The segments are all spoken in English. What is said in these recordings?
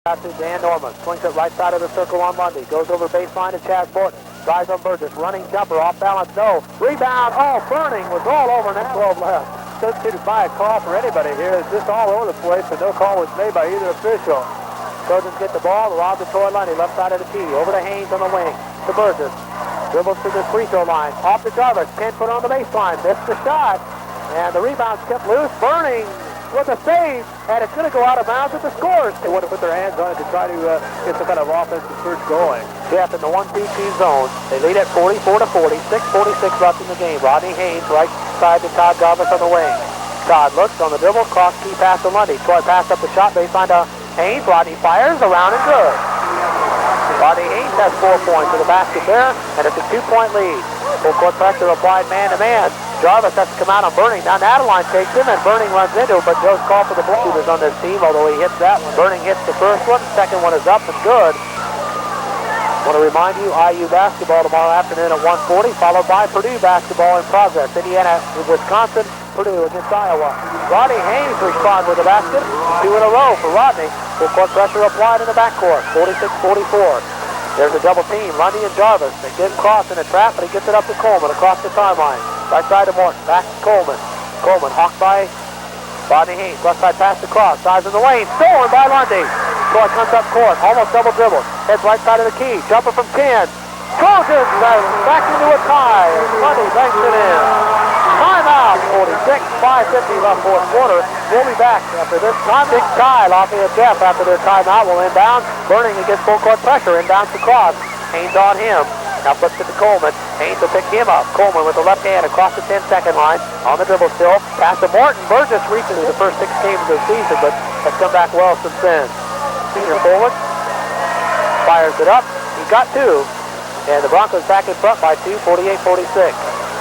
Out to Dan Norman, swings it right side of the circle on Lundy, goes over baseline to Chaz Morton, drives on Burgess, running jumper, off balance, no, rebound, Burning was all over net, 12 left. Substituted by a call for anybody here. It's just all over the place, but no call was made by either official. Trojans get the ball, lob to Troy Lundy, left side of the key, over to Haynes on the wing, to Burgess, dribbles to the free throw line, off to Jarvis, 10 foot on the baseline, missed the shot, and the rebound's kept loose. Burning with a save, and it's going to go out of bounds with the scores. They want to put their hands on it to try to get some kind of offensive surge going. Jeff in the 1-2-2 zone. They lead at 44-40, 6:46 left in the game. Rodney Haynes right side to Todd Jarvis on the wing. Todd looks on the dribble, cross key pass to Lundy. Troy pass up the shot baseline to Haynes. Rodney fires, around and good. Rodney Haynes has 4 points to the basket there, and it's a 2-point lead. Full court pressure applied man-to-man. Jarvis has to come out on Burning. Now Adeline takes him, and Burning runs into him, but Joe's called for the ball. Shooters on this team, although he hits that one. Burning hits the first one. Second one is up and good. Want to remind you, IU basketball tomorrow afternoon at 1:40, followed by Purdue basketball in progress. Indiana, Wisconsin, Purdue against Iowa. Rodney Haynes responds with a basket. 2 in a row for Rodney. Full court pressure applied in the backcourt. 46-44. There's a double team. Lundy and Jarvis. They get cross in a trap, but he gets it up to Coleman across the timeline. Right side to Morton. Back to Coleman. Coleman hawked by Rodney Haynes. Left side pass across. Size in the lane. Stolen by Lundy. Troy comes up court. Almost double dribble. Heads right side of the key. Jumper from 10. Trojans back into a tie. Lundy banks it in. Timeout. 46. 5:50 left fourth quarter. We'll be back after this time. Big tie. Lafayette Jeff after their timeout will inbound. Burning against full court pressure. Inbounds across. Haynes on him. Now flips it to Coleman. Haynes will pick him up. Coleman with the left hand across the 10-second line. On the dribble still. Pass to Morton. Burgess reaches the first 6 games of the season, but has come back well since then. Senior forward. Fires it up. He got 2. And the Broncos back in front by 2, 48-46.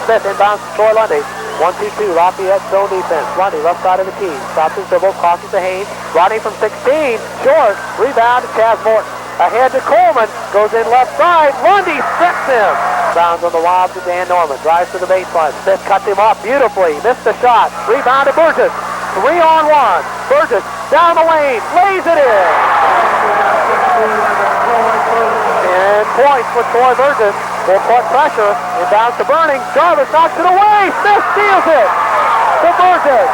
Smith inbounds to Troy Lundy. 1-2-2, Lafayette zone defense. Lundy left side of the key. Stops his dribble, crosses to Haynes. Rodney from 16. Short. Rebound to Chaz Morton. Ahead to Coleman. Goes in left side. Lundy strips him. Bounds on the lob to Dan Norman. Drives to the baseline. Smith cuts him off beautifully. Missed the shot. Rebound to Burgess. 3-on-1. Burgess down the lane. Lays it in. And points for Troy Burgess. Full court pressure. Inbounds to Burning. Jarvis knocks it away. Smith steals it to Burgess.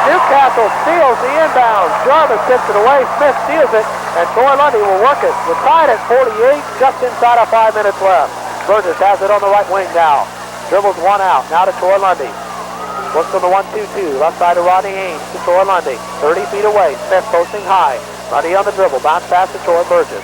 Newcastle steals the inbound. Jarvis tips it away. Smith steals it. And Troy Lundy will work it. We're tied at 48. Just inside of 5 minutes left. Burgess has it on the right wing now. Dribbles one out. Now to Troy Lundy. Looks on the 1-2-2. Left side of Rodney Haynes to Troy Lundy. 30 feet away. Smith posting high. Lundy on the dribble. Bounce pass to Troy Burgess.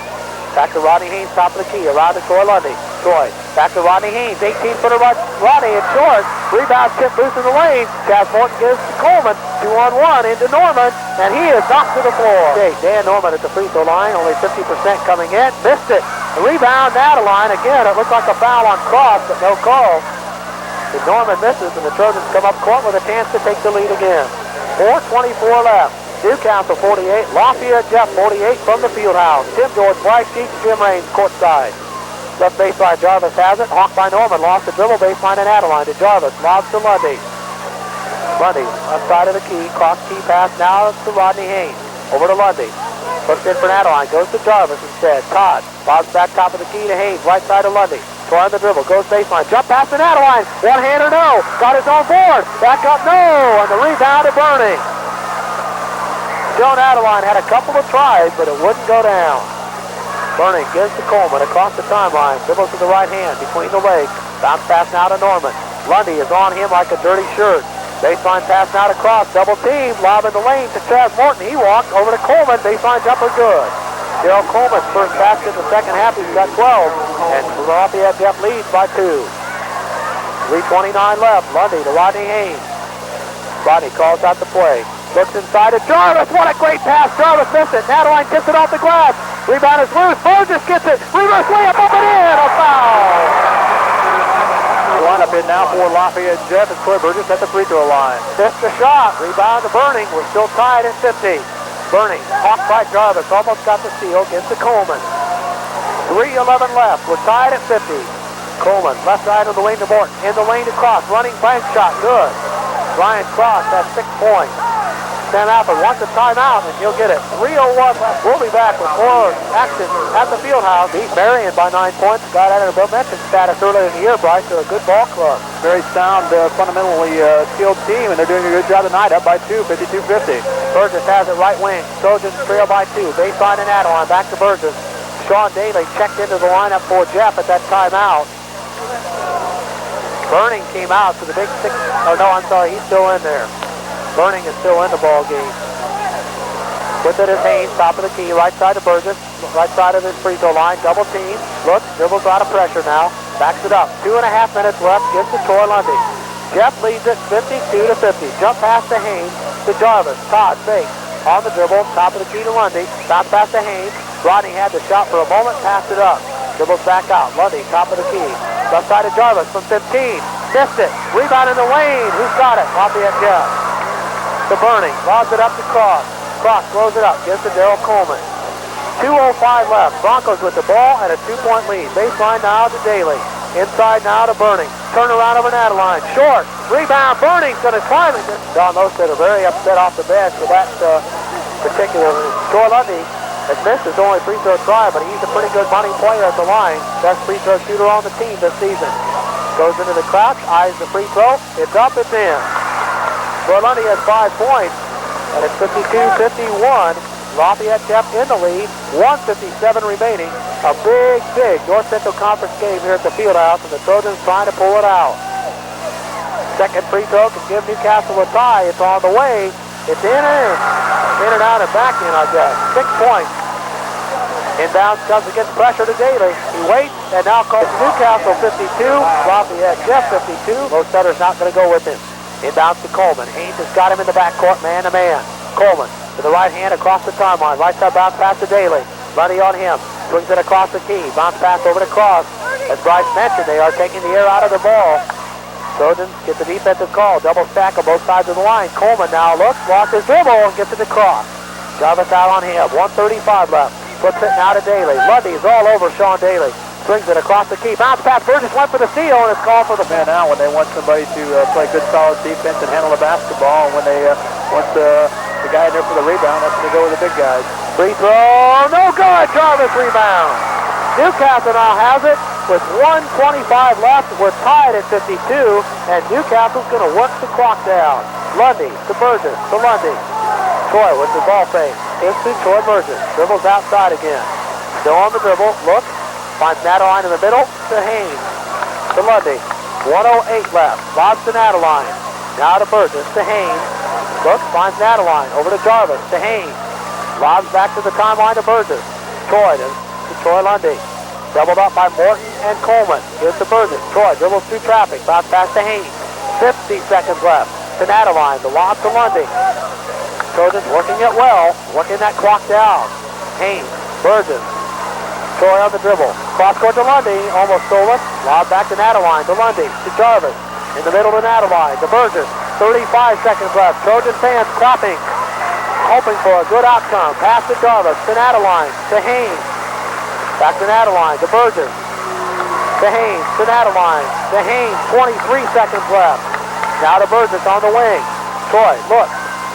Back to Rodney Haynes, top of the key, around to Troy Lundy. Troy, back to Rodney Haynes, 18-footer Rodney in short. Rebound tip loose in the lane. Chaz Morton gives to Coleman, 2-on-1 into Norman, and he is knocked to the floor. Okay, Dan Norman at the free throw line, only 50% coming in, missed it. The rebound, Adeline, again, it looks like a foul on Cross, but no call. The Norman misses, and the Trojans come up court with a chance to take the lead again. 4:24 left. Newcastle 48, Lafayette Jeff 48 from the field house. Tim George, Bryce Sheets, Jim Raines, courtside. Left baseline, Jarvis has it. Hawked by Norman, lost the dribble baseline and Adeline to Jarvis. Lobs to Lundy. Lundy, left side of the key, cross key pass now to Rodney Haynes. Over to Lundy. Puts in for Adeline, goes to Jarvis instead. Todd, lobs back top of the key to Haynes, right side of Lundy. Troy on the dribble, goes baseline, jump pass to Adeline. One-hander, no. Got his own board. Back up, no. And the rebound to Burning. Joan Adeline had a couple of tries, but it wouldn't go down. Burning gives to Coleman across the timeline. Dribbles to the right hand between the legs. Bounce pass now to Norman. Lundy is on him like a dirty shirt. Baseline pass now to Cross. Double team. Lob in the lane to Chaz Morton. He walked over to Coleman. Baseline jumper good. Daryl Coleman's first basket in the second half. He's got 12. And Lafayette Jeff leads by 2. 3:29 left. Lundy to Rodney Haynes. Rodney calls out the play. Looks inside to Jarvis. What a great pass. Jarvis missed it. Adeline tips it off the glass. Rebound is loose. Burgess gets it. Reverse layup up and in. A foul. Lineup in now for Lafayette Jeff and Troy Burgess at the free throw line. Missed the shot. Rebound to Burning. We're still tied at 50. Burning. Hawked by Jarvis. Almost got the steal. Gets to Coleman. 3:11 left. We're tied at 50. Coleman. Left side of the lane to Morton. In the lane to Cross. Running bank shot. Good. Ryan Cross has 6 points. Sam Alford wants a timeout, and he'll get it. 3:01 left. We'll be back with more action at the field house. Beat Marion by 9 points. Got out of the mentioned status earlier in the year, Bryce. They're a good ball club. Very sound, fundamentally skilled team, and they're doing a good job tonight, up by 2, 52-50. Burgess has it right wing. Trojans trail by 2. Baseline and Adeline. Back to Burgess. Sean Daly checked into the lineup for Jeff at that timeout. Burning came out to the big 6. Oh, no, I'm sorry. He's still in there. Burning is still in the ball game. With it is Haynes, top of the key, right side of Burgess, right side of his free throw line, double team, looks, dribbles out of pressure now, backs it up. 2.5 minutes left, gives to Troy Lundy. Jeff leads it 52-50. Jump pass to Haynes, to Jarvis. Todd fakes on the dribble, top of the key to Lundy, bounce pass to Haynes. Rodney had the shot for a moment, passed it up. Dribbles back out, Lundy, top of the key. Left side of Jarvis from 15, missed it. Rebound in the lane, who's got it? Lafayette Jeff. To Burning, lobs it up to Cross. Cross throws it up, gives to Daryl Coleman. 2:05 left. Broncos with the ball and a 2-point lead. Baseline now to Daly. Inside now to Burning. Turn around over Adeline. Short. Rebound. Burning's going to climb it. Don Mostad are very upset off the bench for that particular. Troy Lundy has missed his only free throw try, but he's a pretty good money player at the line. Best free throw shooter on the team this season. Goes into the crouch, eyes the free throw. It's up, it's in. Troy Lundy has 5 points, and it's 52-51. Lafayette Jeff in the lead, 1:57 remaining. A big North Central Conference game here at the Fieldhouse, and the Trojans trying to pull it out. Second free throw can give Newcastle a tie. It's on the way. It's in and out and back in, I guess. 6 points. Inbounds comes against pressure to Daly. He waits and now calls Newcastle 52, Lafayette Jeff 52. Most Sutter's not going to go with him. Inbounds to Coleman. Haynes has got him in the backcourt, man-to-man. Coleman to the right hand across the timeline. Right side bounce pass to Daly. Lundy on him. Swings it across the key. Bounce pass over to Cross. As Bryce mentioned, they are taking the air out of the ball. Trojans get the defensive call. Double stack on both sides of the line. Coleman now looks, lost his dribble, and gets it to Cross. Jarvis out on him. 1:35 left. Puts it now to Daly. Lundy is all over Sean Daly. Swings it across the key. Bounce pass. Burgess went for the steal, and it's called for the man out when they want somebody to play good, solid defense and handle the basketball. And when they want the guy in there for the rebound, that's going to go with the big guys. Free throw, no good. Jarvis rebound. Newcastle now has it with 1:25 left. We're tied at 52, and Newcastle's going to work the clock down. Lundy to Burgess to Lundy. Troy with the ball fake. It's to Troy Burgess. Dribbles outside again. Still on the dribble. Looks. Finds Adeline in the middle to Haynes. To Lundy. 1:08 left. Lobs to Adeline. Now to Burgess to Haynes. Looks. Finds Adeline. Over to Jarvis. To Haynes. Lobs back to the timeline to Burgess. Troy to Troy Lundy. Doubled up by Morton and Coleman. Here's to Burgess. Troy dribbles through traffic. Bounce pass to Haynes. 50 seconds left. To Adeline. The lob to Lundy. Trojans working it well. Working that clock down. Haynes. Burgess. Troy on the dribble. Cross court to Lundy. Almost stole it. Lob back to Adeline. To Lundy. To Jarvis. In the middle to Adeline. To Burgess. 35 seconds left. Trojan fans clapping. Hoping for a good outcome. Pass to Jarvis. To Adeline. To Haynes. Back to Adeline. To Burgess. To Haynes. To Adeline. To Haynes. 23 seconds left. Now to Burgess on the wing. Troy. Look.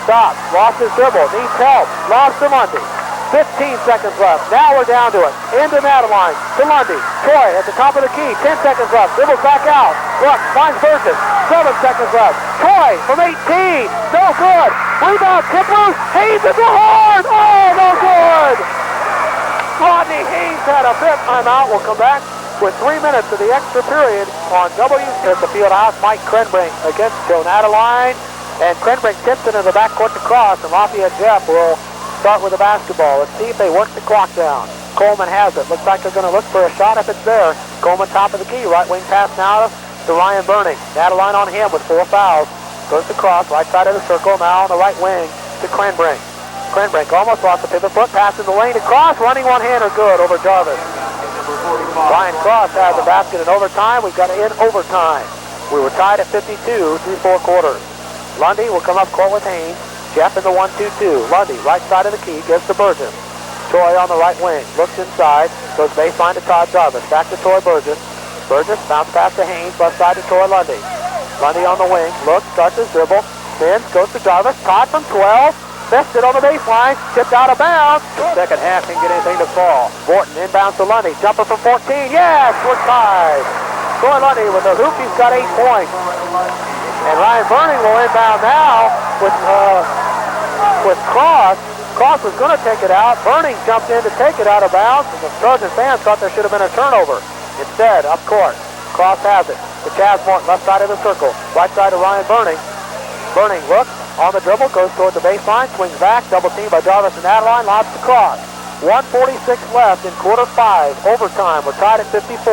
Stops. Lost his dribble. Needs help. Lost to Lundy. 15 seconds left. Now we're down to it. Into Adeline. To Lundy. Troy at the top of the key. 10 seconds left. Dribbles back out. Look. Finds Burgess. 7 seconds left. Troy from 18. No good. Rebound. Tip loose. Haynes at the horn. Oh, no good. Rodney Haynes had a fifth timeout. We'll come back with 3 minutes of the extra period on W at the field house. Mike Krenbrink against Joan Adeline. And Krenbrink tips it in the backcourt to Cross, and Lafayette Jeff will start with the basketball. Let's see if they work the clock down. Coleman has it. Looks like they're going to look for a shot if it's there. Coleman top of the key. Right wing pass now to Ryan Burning. Adeline on him with 4 fouls. Goes to Cross, right side of the circle. Now on the right wing to Krenbrink. Krenbrink almost lost the pivot foot. Pass in the lane to Cross. Running one-hander good over Jarvis. Ryan Cross has the basket in overtime. We've got to end overtime. We were tied at 52 through 4 quarters. Lundy will come up court with Haynes. Jeff in the 1-2-2. Lundy, right side of the key, gives to Burgess. Troy on the right wing. Looks inside. Goes baseline to Todd Jarvis. Back to Troy Burgess. Burgess, bounce pass to Haynes. Left side to Troy Lundy. Lundy on the wing. Looks, starts his dribble. Spins, goes to Jarvis. Todd from 12. Missed it on the baseline. Tipped out of bounds. The second half didn't get anything to fall. Morton inbounds to Lundy. Jumper from 14. Yes, we're tied. Troy Lundy with a hoop. He's got 8 points. And Ryan Burning will inbound now with Cross. Cross was going to take it out. Burning jumped in to take it out of bounds. And the Trojan fans thought there should have been a turnover. Instead, up court, Cross has it. To Chaz Morton, left side of the circle. Right side to Ryan Burning. Burning looks on the dribble, goes toward the baseline, swings back, double team by Jarvis and Adeline, lobs to Cross. 1:46 left in quarter 5, overtime. We're tied at 54.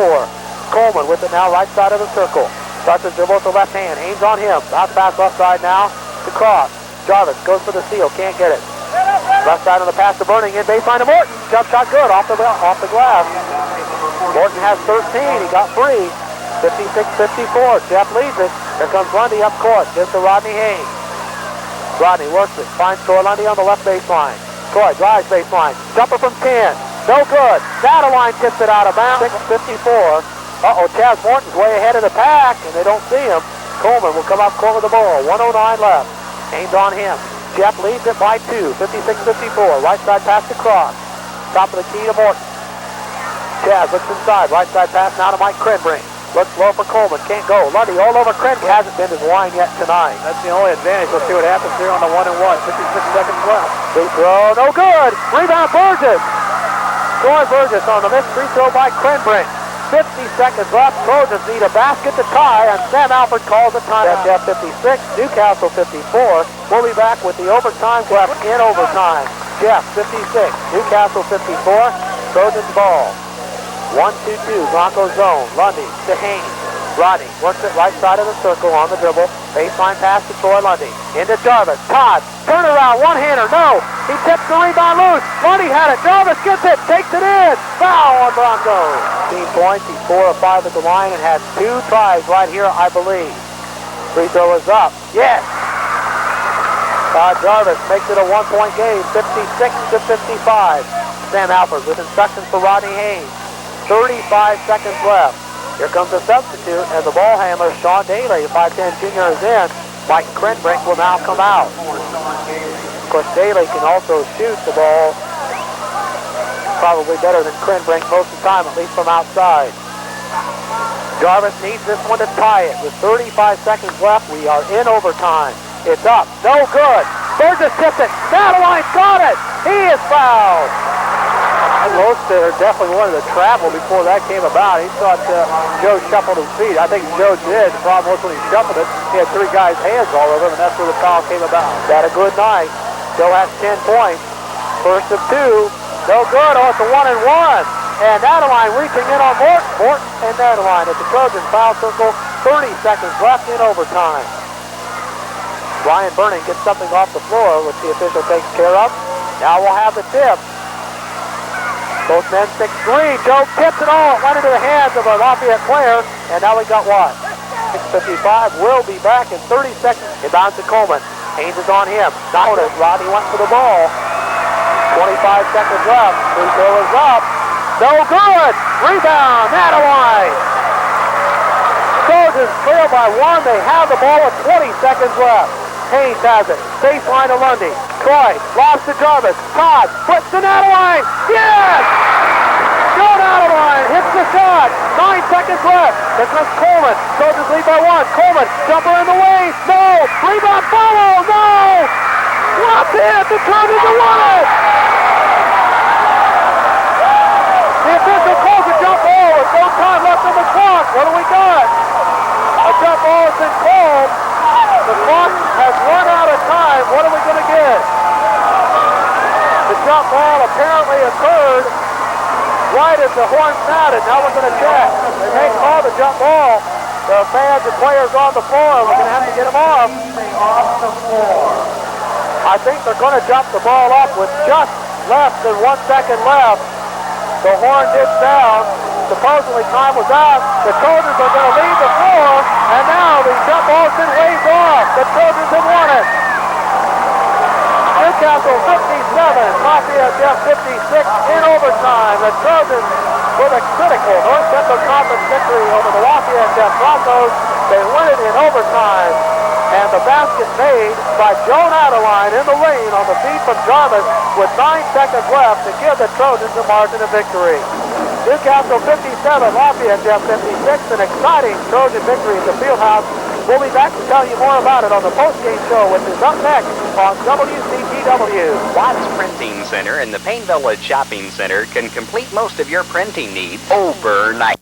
Coleman with it now, right side of the circle. Starts his dribble with the left hand, aims on him. Bounce pass left side now to Cross. Jarvis goes for the steal, can't get it. Left side on the pass to Burning, in baseline to Morton. Jump shot good, off the glass. Morton has 13, he got 3. 56-54, Jeff leads it. Here comes Lundy up court, gives to Rodney Haynes. Rodney works it, finds Troy Lundy on the left baseline. Troy drives baseline, jumper from 10, no good. Adeline tips it out of bounds, 6:54. Chaz Morton's way ahead of the pack, and they don't see him. Coleman will come up court with the ball, 1:09 left. Aimed on him. Jeff leads it by 2, 56-54. Right side pass to Cross. Top of the key to Morton. Chaz looks inside, right side pass now to Mike Crenbrink. Looks low for Coleman, can't go. Lundy all over Crenbrink. Hasn't been his line yet tonight. That's the only advantage. We'll see what happens here on the 1-1. 56 seconds left. Free throw, no good. Rebound Burgess. Troy Burgess on the missed free throw by Crenbrink. 50 seconds left. Trojans need a basket to tie, and Sam Alford calls a timeout. Jeff 56, Newcastle 54. We'll be back with the overtime left in overtime. Jeff 56, Newcastle 54. Trojans ball. 1-2-2, Broncos zone. Lundy to Haynes. Rodney works it right side of the circle on the dribble. Baseline pass to Troy Lundy. Into Jarvis. Todd, turn around, one-hander, no. He tips the rebound loose. Lundy had it. Jarvis gets it, takes it in. Foul on Broncos. 15 points. He's 4 of 5 at the line and has 2 tries right here, I believe. Free throw is up. Yes. Todd Jarvis makes it a 1-point game, 56-55. Sam Alford with instructions for Rodney Haynes. 35 seconds left. Here comes the substitute, and the ball handler, Sean Daly, the 5'10 junior, is in. Mike Crenbrink will now come out. Of course, Daly can also shoot the ball probably better than Crenbrink most of the time, at least from outside. Jarvis needs this one to tie it. With 35 seconds left, we are in overtime. It's up. No good. Burgess tipped it. Adeline got it. He is fouled. Lostetter definitely wanted to travel before that came about. He thought Joe shuffled his feet. I think Joe did. The problem was when he shuffled it, he had 3 guys' hands all over him, and that's where the foul came about. Had a good night. Joe has 10 points. First of 2. No good. Oh, it's a 1-and-1. And Adeline reaching in on Morton. Morton and Adeline at the Trojan foul circle. 30 seconds left in overtime. Ryan Burning gets something off the floor, which the official takes care of. Now we'll have the tip. Both men 6'3". Joe tips it all. It went into the hands of a Lafayette player. And now we got what? 6:55. We'll be back in 30 seconds. Inbound to Coleman. Haynes is on him. Not it. Rodney went for the ball. 25 seconds left. Free throw is up. No good. Rebound. Adeline. Trojans trail by 1. They have the ball with 20 seconds left. Haynes has it. Baseline to Lundy. Troy lobs to Jarvis. Todd flips to Adeline. Yes! Joe Adeline hits the shot. 9 seconds left. Here comes Coleman. Trojans lead by 1. Coleman, jumper in the way. No! Rebound follow. No! What's it? The Trojans have won it! The official calls a jump ball with no time left on the clock. What do we got? A jump ball has been called. The clock has run out of time. What are we going to get? The jump ball apparently occurred right as the horn sounded. Now we're going to check. They may call the jump ball. The fans and players on the floor. We're going to have to get them off. I think they're going to jump the ball up with just less than 1 second left. The horn did sound. Supposedly time was out. The Trojans are going to leave the floor, and now the jump ball's been waved off. The Trojans have won it. Newcastle 57, Lafayette Jeff 56 in overtime. The Trojans with a critical North Central Conference victory over the Lafayette Jeff Broncos. They win it in overtime. And the basket made by Joan Adeline in the lane on the feed from Jarvis with 9 seconds left to give the Trojans a margin of victory. Newcastle 57, Lafayette Jeff 56, an exciting Trojan victory at the Fieldhouse. We'll be back to tell you more about it on the postgame show, which is up next on WCTW. Watts Printing Center and the Payne Village Shopping Center can complete most of your printing needs overnight.